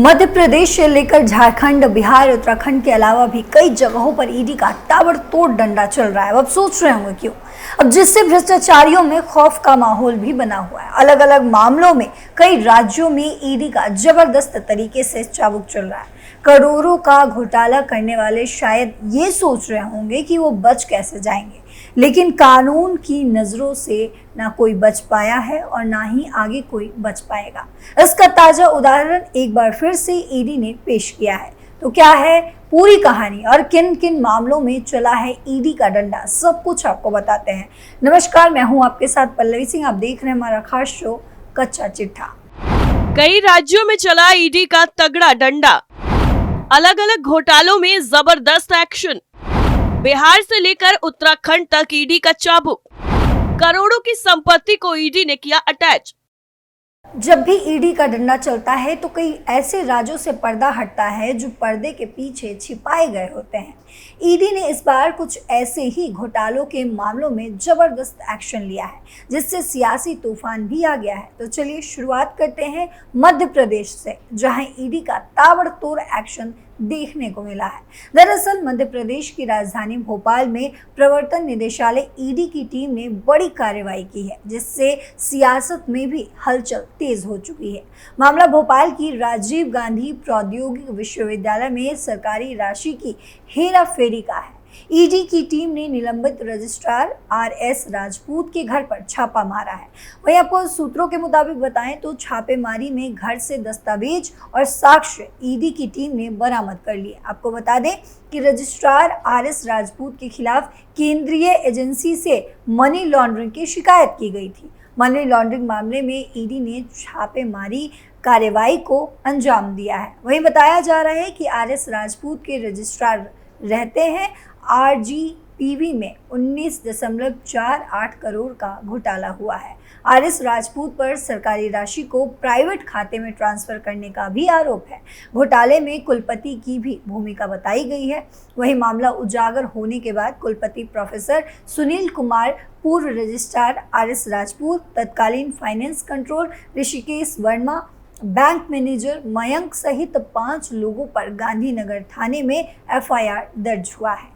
मध्य प्रदेश से लेकर झारखंड, बिहार, उत्तराखंड के अलावा भी कई जगहों पर ईडी का ताबड़तोड़ डंडा चल रहा है। अब सोच रहे होंगे क्यों? अब जिससे भ्रष्टाचारियों में खौफ का माहौल भी बना हुआ है। अलग अलग मामलों में कई राज्यों में ईडी का जबरदस्त तरीके से चाबुक चल रहा है। करोड़ों का घोटाला करने वाले शायद ये सोच रहे होंगे कि वो बच कैसे जाएंगे, लेकिन कानून की नजरों से ना कोई बच पाया है और ना ही आगे कोई बच पाएगा। इसका ताजा उदाहरण एक बार फिर से ईडी ने पेश किया है। तो क्या है पूरी कहानी और किन किन मामलों में चला है ईडी का डंडा, सब कुछ आपको बताते हैं। नमस्कार, मैं हूं आपके साथ पल्लवी सिंह। आप देख रहे हैं हमारा खास शो कच्चा चिट्ठा। कई राज्यों में चला ईडी का तगड़ा डंडा, अलग अलग घोटालों में जबरदस्त एक्शन। बिहार से लेकर उत्तराखंड तक ईडी का चाबुक, करोड़ों की संपत्ति को ईडी ने किया अटैच। जब भी ईडी का डंडा चलता है तो कई ऐसे राज्यों से पर्दा हटता है जो पर्दे के पीछे छिपाए गए होते हैं। ईडी ने इस बार कुछ ऐसे ही घोटालों के मामलों में जबरदस्त एक्शन लिया है, जिससे सियासी तूफान भी आ गया है। तो चलिए शुरुआत करते हैं मध्य प्रदेश से, जहां ईडी का ताबड़तोड़ एक्शन देखने को मिला है। दरअसल मध्य प्रदेश की राजधानी भोपाल में प्रवर्तन निदेशालय ईडी की टीम ने बड़ी कार्रवाई की है, जिससे सियासत में भी हलचल तेज हो चुकी है। मामला भोपाल की राजीव गांधी प्रौद्योगिकी विश्वविद्यालय में सरकारी राशि की हेराफेरी का है। ईडी की टीम ने निलंबित रजिस्ट्रार आर.एस. राजपूत के घर पर छापा मारा है। वहीं आपको सूत्रों के मुताबिक बताएं तो छापेमारी में घर से दस्तावेज और साक्ष्य ईडी की टीम ने बरामद कर लिए। आपको बता दें कि रजिस्ट्रार आर.एस. राजपूत के खिलाफ केंद्रीय एजेंसी से मनी लॉन्ड्रिंग की शिकायत की गई थी। मनी लॉन्ड्रिंग मामले में ईडी ने छापेमारी कार्रवाई को अंजाम दिया है। वहीं बताया जा रहा है कि आर.एस. राजपूत के रजिस्ट्रार रहते हैं आरजीपीवी में 19.48 करोड़ का घोटाला हुआ है। आर.एस. राजपूत पर सरकारी राशि को प्राइवेट खाते में ट्रांसफर करने का भी आरोप है। घोटाले में कुलपति की भी भूमिका बताई गई है। वही मामला उजागर होने के बाद कुलपति प्रोफेसर सुनील कुमार, पूर्व रजिस्ट्रार आर.एस. राजपूत, तत्कालीन finance controller Rishikesh Verma, bank manager Mayank सहित 5 लोगों पर गांधीनगर थाने में एफआईआर दर्ज हुआ है।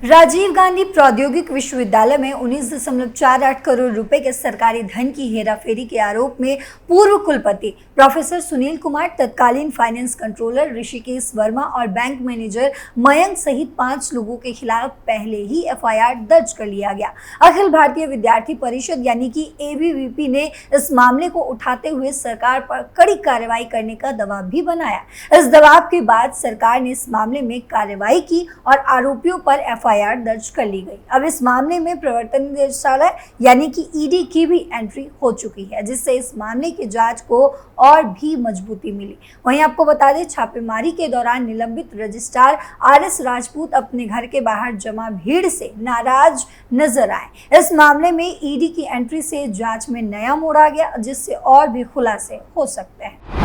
राजीव गांधी प्रौद्योगिकी विश्वविद्यालय में 19.48 करोड़ रुपए के सरकारी धन की हेराफेरी के आरोप में पूर्व कुलपति प्रोफेसर सुनील कुमार, तत्कालीन फाइनेंस कंट्रोलर ऋषिकेश वर्मा और बैंक मैनेजर मयंक सहित 5 लोगों के खिलाफ पहले ही एफआईआर दर्ज कर लिया गया। अखिल भारतीय विद्यार्थी परिषद यानी कि एबीवीपी ने इस मामले को उठाते हुए सरकार पर कड़ी कार्रवाई करने का दबाव भी बनाया। इस दबाव के बाद सरकार ने इस मामले में कार्रवाई की और आरोपियों पर एफआईआर दर्ज कर ली गई। अब इस मामले में प्रवर्तन निदेशालय यानी कि ईडी की भी एंट्री हो चुकी है, जिससे इस मामले की जांच को और भी मजबूती मिली। वहीं आपको बता दें, छापेमारी के दौरान निलंबित रजिस्ट्रार आर.एस. राजपूत अपने घर के बाहर जमा भीड़ से नाराज नजर आए। इस मामले में ईडी की एंट्री से जांच में नया मोड़ आ गया, जिससे और भी खुलासे हो सकते हैं।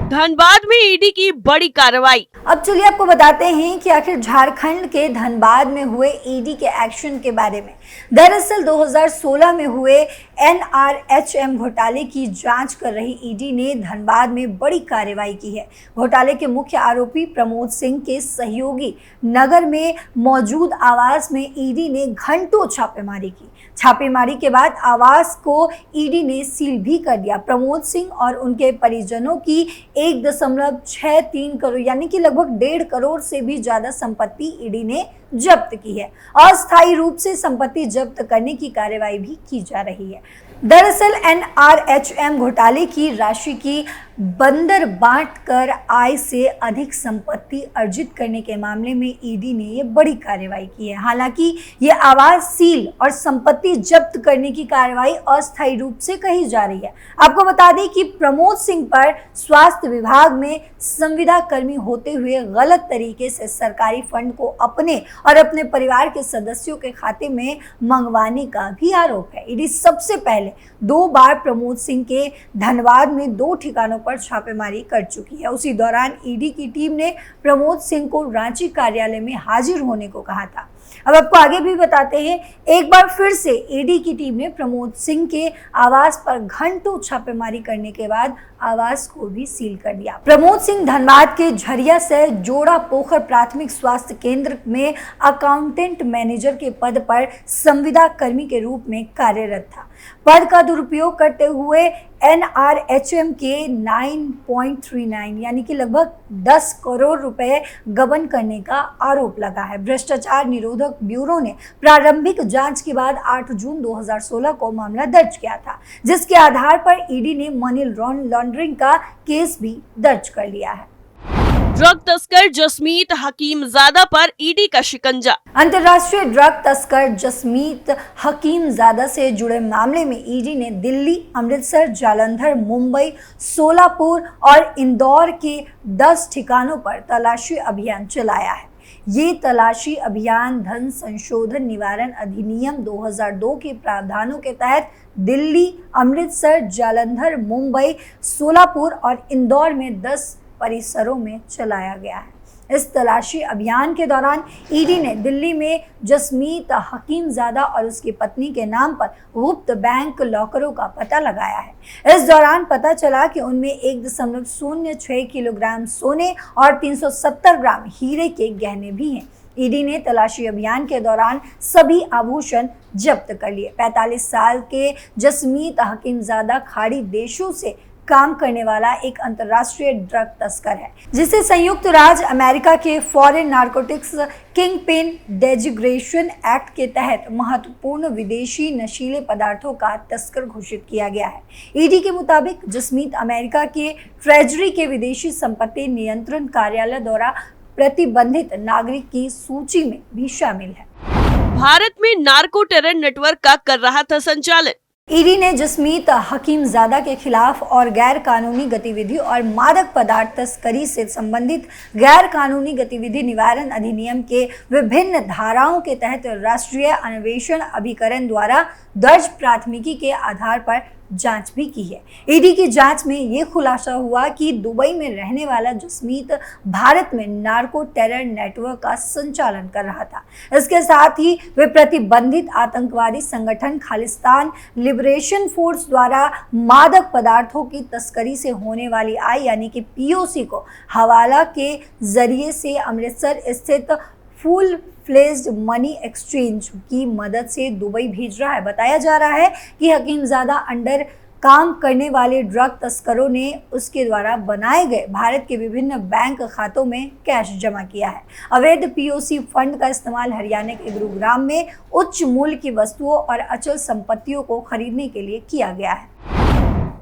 धनबाद में ईडी की बड़ी कार्रवाई। अब चलिए आपको बताते हैं कि आखिर झारखंड के धनबाद में हुए ईडी के एक्शन के बारे में। दरअसल 2016 में हुए एनआरएचएम घोटाले की जांच कर रही ईडी ने धनबाद में बड़ी कार्रवाई की है। घोटाले के मुख्य आरोपी प्रमोद सिंह के सहयोगी नगर में मौजूद आवास में ईडी ने घंटों छापेमारी की। छापेमारी के बाद आवास को ईडी ने सील भी कर दिया। प्रमोद सिंह और उनके परिजनों की 1.63 करोड़ यानी कि लगभग 1.5 करोड़ से भी ज्यादा संपत्ति ईडी ने जब्त की है। अस्थायी रूप से संपत्ति जब्त करने की कार्रवाई भी की जा रही है। दरअसल एनआरएचएम घोटाले की राशि की बंदर बांट कर आय से अधिक संपत्ति अर्जित करने के मामले में ईडी ने ये बड़ी कार्रवाई की है। हालांकि ये आवास सील और संपत्ति जब्त करने की कार्रवाई अस्थायी रूप से कही जा रही है। आपको बता दें कि प्रमोद सिंह पर स्वास्थ्य विभाग में संविदा कर्मी होते हुए गलत तरीके से सरकारी फंड को अपने और अपने परिवार के सदस्यों के खाते में मंगवाने का भी आरोप है। ईडी सबसे पहले 2 बार प्रमोद सिंह के धनबाद में 2 ठिकानों पर छापेमारी कर चुकी है। उसी दौरान ईडी की टीम ने प्रमोद सिंह को रांची कार्यालय में हाजिर होने को कहा था। अब आपको आगे भी बताते हैं, एक बार फिर से ईडी की टीम ने प्रमोद सिंह के आवास पर घंटों छापेमारी करने के बाद आवास को भी सील कर दिया। प्रमोद सिंह धनबाद के झरिया से जोड़ा पोखर प्राथमिक स्वास्थ्य केंद्र में अकाउंटेंट मैनेजर के पद पर संविदा कर्मी के रूप में कार्यरत था। पद का दुरुपयोग करते हुए NRHM के 9.39 यानी कि लगभग 10 करोड़ रुपए गबन करने का आरोप लगा है। भ्रष्टाचार निरोधक ब्यूरो ने प्रारंभिक जांच के बाद 8 जून 2016 को मामला दर्ज किया था, जिसके आधार पर ईडी ने मनी लॉन्ड्रिंग का केस भी दर्ज कर लिया है। ड्रग तस्कर जसमीत हकीमजादा पर ईडी का शिकंजा। अंतर्राष्ट्रीय ड्रग तस्कर जसमीत हकीमजादा से जुड़े मामले में ईडी ने दिल्ली, अमृतसर, जालंधर, मुंबई, सोलापुर और इंदौर के 10 ठिकानों पर तलाशी अभियान चलाया है। ये तलाशी अभियान धन संशोधन निवारण अधिनियम 2002 के प्रावधानों के तहत दिल्ली, अमृतसर, जालंधर, मुंबई, सोलापुर और इंदौर में 10 परिसरों में चलाया गया है। इस तलाशी अभियान के दौरान ईडी ने दिल्ली में जसमीत हकीमजादा और उसकी पत्नी के नाम पर गुप्त बैंक लॉकरों का पता लगाया है। इस दौरान पता चला कि उनमें 1.06 किलोग्राम सोने और 370 ग्राम हीरे के गहने भी हैं। ईडी ने तलाशी अभियान के दौरान सभी आभूषण जब्त कर लिए। 45 साल के जसमीत हकीमजादा खाड़ी देशों से काम करने वाला एक अंतर्राष्ट्रीय ड्रग तस्कर है, जिसे संयुक्त राज्य अमेरिका के फॉरेन नार्कोटिक्स किंगपिन डेजिग्रेशन एक्ट के तहत महत्वपूर्ण विदेशी नशीले पदार्थों का तस्कर घोषित किया गया है। ईडी के मुताबिक जसमीत अमेरिका के ट्रेजरी के विदेशी संपत्ति नियंत्रण कार्यालय द्वारा प्रतिबंधित नागरिक की सूची में भी शामिल है। भारत में नार्को टेरर नेटवर्क का कर रहा था संचालन। ईडी ने जसमीत हकीमजादा के खिलाफ और गैर कानूनी गतिविधि और मादक पदार्थ तस्करी से संबंधित गैर कानूनी गतिविधि निवारण अधिनियम के विभिन्न धाराओं के तहत राष्ट्रीय अन्वेषण अभिकरण द्वारा दर्ज प्राथमिकी के आधार पर जांच भी की है। ईडी की जांच में ये खुलासा हुआ कि दुबई में रहने वाला जसमीत भारत में नार्को टेरर नेटवर्क का संचालन कर रहा था। इसके साथ ही वे प्रतिबंधित आतंकवादी संगठन खालिस्तान लिबरेशन फोर्स द्वारा मादक पदार्थों की तस्करी से होने वाली आय यानी कि POC को हवाला के जरिए से अमृतसर स्थित फुल फ्लेज्ड मनी एक्सचेंज की मदद से दुबई भेज रहा है। बताया जा रहा है कि हकीमजादा अंडर काम करने वाले ड्रग तस्करों ने उसके द्वारा बनाए गए भारत के विभिन्न बैंक खातों में कैश जमा किया है। अवैध POC फंड का इस्तेमाल हरियाणा के गुरुग्राम में उच्च मूल्य की वस्तुओं और अचल संपत्तियों को खरीदने के लिए किया गया है।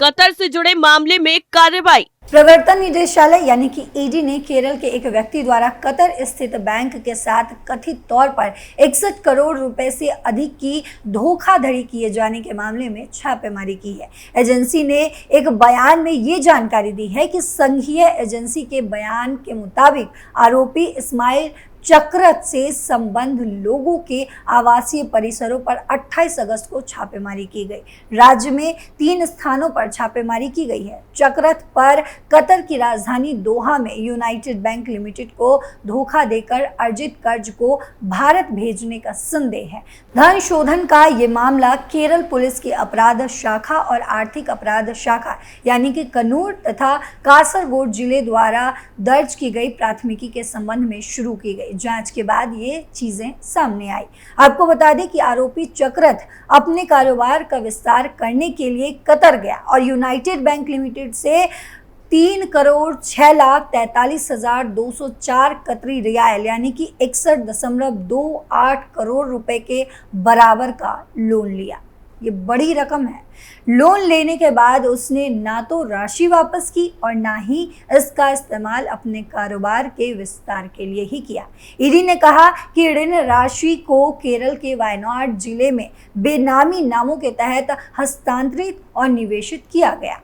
कतर से जुड़े मामले में कार्रवाई। प्रवर्तन निदेशालय यानी कि ईडी ने केरल के एक व्यक्ति द्वारा कतर स्थित बैंक के साथ कथित तौर पर 61 करोड़ रुपए से अधिक की धोखाधड़ी किए जाने के मामले में छापेमारी की है। एजेंसी ने एक बयान में ये जानकारी दी है कि संघीय एजेंसी के बयान के मुताबिक आरोपी इस्माइल चक्रत से संबंध लोगों के आवासीय परिसरों पर 28 अगस्त को छापेमारी की गई। राज्य में 3 स्थानों पर छापेमारी की गई है। चक्रत पर कतर की राजधानी दोहा में यूनाइटेड बैंक लिमिटेड को धोखा देकर अर्जित कर्ज को भारत भेजने का संदेह है। धन शोधन का ये मामला केरल पुलिस की अपराध शाखा और आर्थिक अपराध शाखा यानी कि कन्नूर तथा कासरगोड जिले द्वारा दर्ज की गई प्राथमिकी के संबंध में शुरू की गई। जांच के बाद ये चीजें सामने आई। आपको बता दें कि आरोपी चक्रत अपने कारोबार का विस्तार करने के लिए कतर गया और यूनाइटेड बैंक लिमिटेड से 3,43,204 कतरी रियाल यानी कि 61.28 करोड़ रुपए के बराबर का लोन लिया। ये बड़ी रकम है। लोन लेने के बाद उसने ना तो राशि वापस की और ना ही इसका इस्तेमाल अपने कारोबार के विस्तार के लिए ही किया। ईडी ने कहा कि ऋण राशि को केरल के वायनाड जिले में बेनामी नामों के तहत हस्तांतरित और निवेशित किया गया।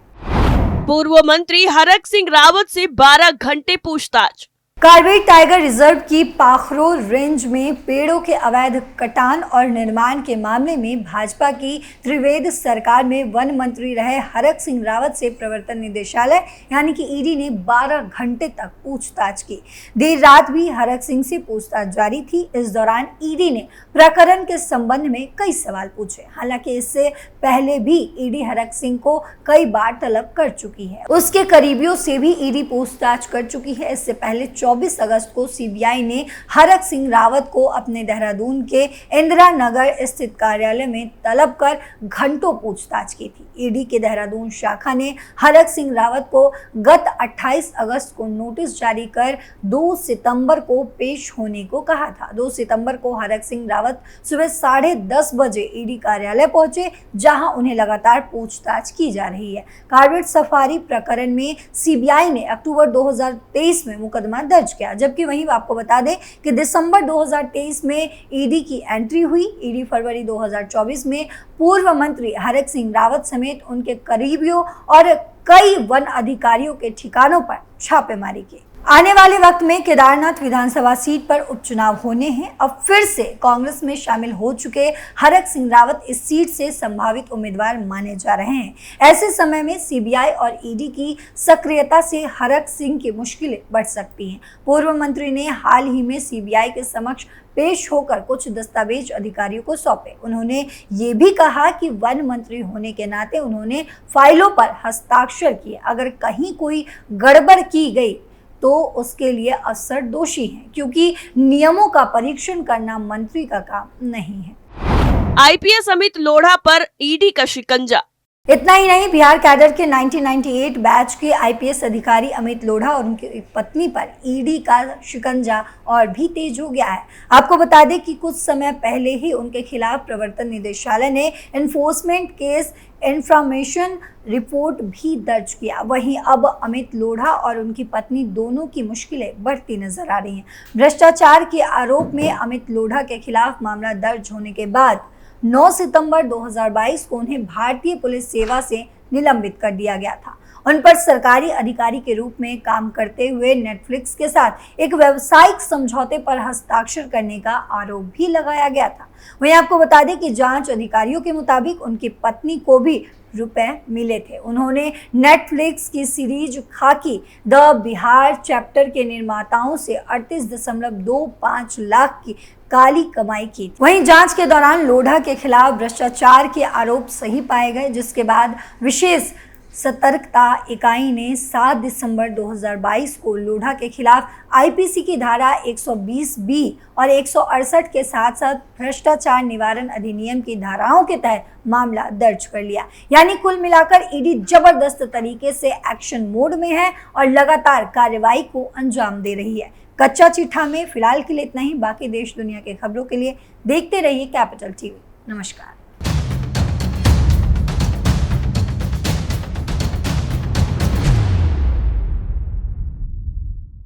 पूर्व मंत्री हरक सिंह रावत से 12 घंटे पूछताछ। कार्बेट टाइगर रिजर्व की पाखरो रेंज में पेड़ों के अवैध कटान और निर्माण के मामले में भाजपा की त्रिवेद सरकार में वन मंत्री रहे हरक सिंह रावत से प्रवर्तन निदेशालय यानी कि ईडी ने 12 घंटे तक पूछताछ की। देर रात भी हरक सिंह से पूछताछ जारी थी। इस दौरान ईडी ने प्रकरण के संबंध में कई सवाल पूछे। हालांकि इससे पहले भी ईडी हरक सिंह को कई बार तलब कर चुकी है। उसके करीबियों से भी ईडी पूछताछ कर चुकी है। इससे पहले 24 अगस्त को सीबीआई ने हरक सिंह रावत को अपने देहरादून के इंदिरा नगर स्थित कार्यालय में तलब कर घंटों पूछताछ की थी। ईडी के देहरादून शाखा ने हरक सिंह रावत को गत 28 अगस्त को नोटिस जारी कर 2 सितंबर को पेश होने को कहा था। 2 सितंबर को हरक सिंह रावत सुबह 10:30 बजे ईडी कार्यालय पहुंचे, जहां उन्हें लगातार पूछताछ की जा रही है। कार्बेट सफारी प्रकरण में सीबीआई ने अक्टूबर 2023 में मुकदमा दर्ज किया, जबकि वहीं आपको बता दें कि दिसंबर 2023 में ईडी की एंट्री हुई। ईडी फरवरी 2024 में पूर्व मंत्री हरक सिंह रावत समेत उनके करीबियों और कई वन अधिकारियों के ठिकानों पर छापेमारी की। आने वाले वक्त में केदारनाथ विधानसभा सीट पर उपचुनाव होने हैं। अब फिर से कांग्रेस में शामिल हो चुके हरक सिंह रावत इस सीट से संभावित उम्मीदवार माने जा रहे हैं। ऐसे समय में सीबीआई और ईडी की सक्रियता से हरक सिंह की मुश्किलें बढ़ सकती हैं। पूर्व मंत्री ने हाल ही में सीबीआई के समक्ष पेश होकर कुछ दस्तावेज अधिकारियों को सौंपे। उन्होंने ये भी कहा कि वन मंत्री होने के नाते उन्होंने फाइलों पर हस्ताक्षर किए। अगर कहीं कोई गड़बड़ की गई तो उसके लिए अफसर दोषी हैं, क्योंकि नियमों का परीक्षण करना मंत्री का काम नहीं है। आईपीएस अमित लोढ़ा पर ईडी का शिकंजा। इतना ही नहीं, बिहार कैडर के 1998 बैच के आईपीएस अधिकारी अमित लोढ़ा और उनकी पत्नी पर ईडी का शिकंजा और भी तेज हो गया है। आपको बता दें कि कुछ समय पहले ही उनके खिलाफ प्रवर्तन निदेशालय ने एनफोर्समेंट केस इंफॉर्मेशन रिपोर्ट भी दर्ज किया। वहीं अब अमित लोढ़ा और उनकी पत्नी दोनों की मुश्किलें बढ़ती नजर आ रही हैं। भ्रष्टाचार के आरोप में अमित लोढ़ा के खिलाफ मामला दर्ज होने के बाद 9 सितंबर 2022 को उन्हें भारतीय पुलिस सेवा से निलंबित कर दिया गया था। उन पर सरकारी अधिकारी के रूप में काम करते हुए नेटफ्लिक्स के साथ एक व्यावसायिक समझौते पर हस्ताक्षर करने का आरोप भी लगाया गया था। वहीं आपको बता दें कि जांच अधिकारियों के मुताबिक उनकी पत्नी को भी रुपए मिले थे। उन्होंने नेटफ्लिक्स की सीरीज खाकी द बिहार चैप्टर के निर्माताओं से 38.25 लाख की काली कमाई की। वहीं जांच के दौरान लोढ़ा के खिलाफ भ्रष्टाचार के आरोप सही पाए गए, जिसके बाद विशेष सतर्कता इकाई ने 7 दिसंबर 2022 को लोढ़ा के खिलाफ आईपीसी की धारा 120B और 168 के साथ साथ भ्रष्टाचार निवारण अधिनियम की धाराओं के तहत मामला दर्ज कर लिया। यानी कुल मिलाकर ईडी जबरदस्त तरीके से एक्शन मोड में है और लगातार कार्रवाई को अंजाम दे रही है। कच्चा चिट्ठा में फिलहाल के लिए इतना ही। बाकी देश दुनिया के खबरों के लिए देखते रहिए कैपिटल टीवी। नमस्कार।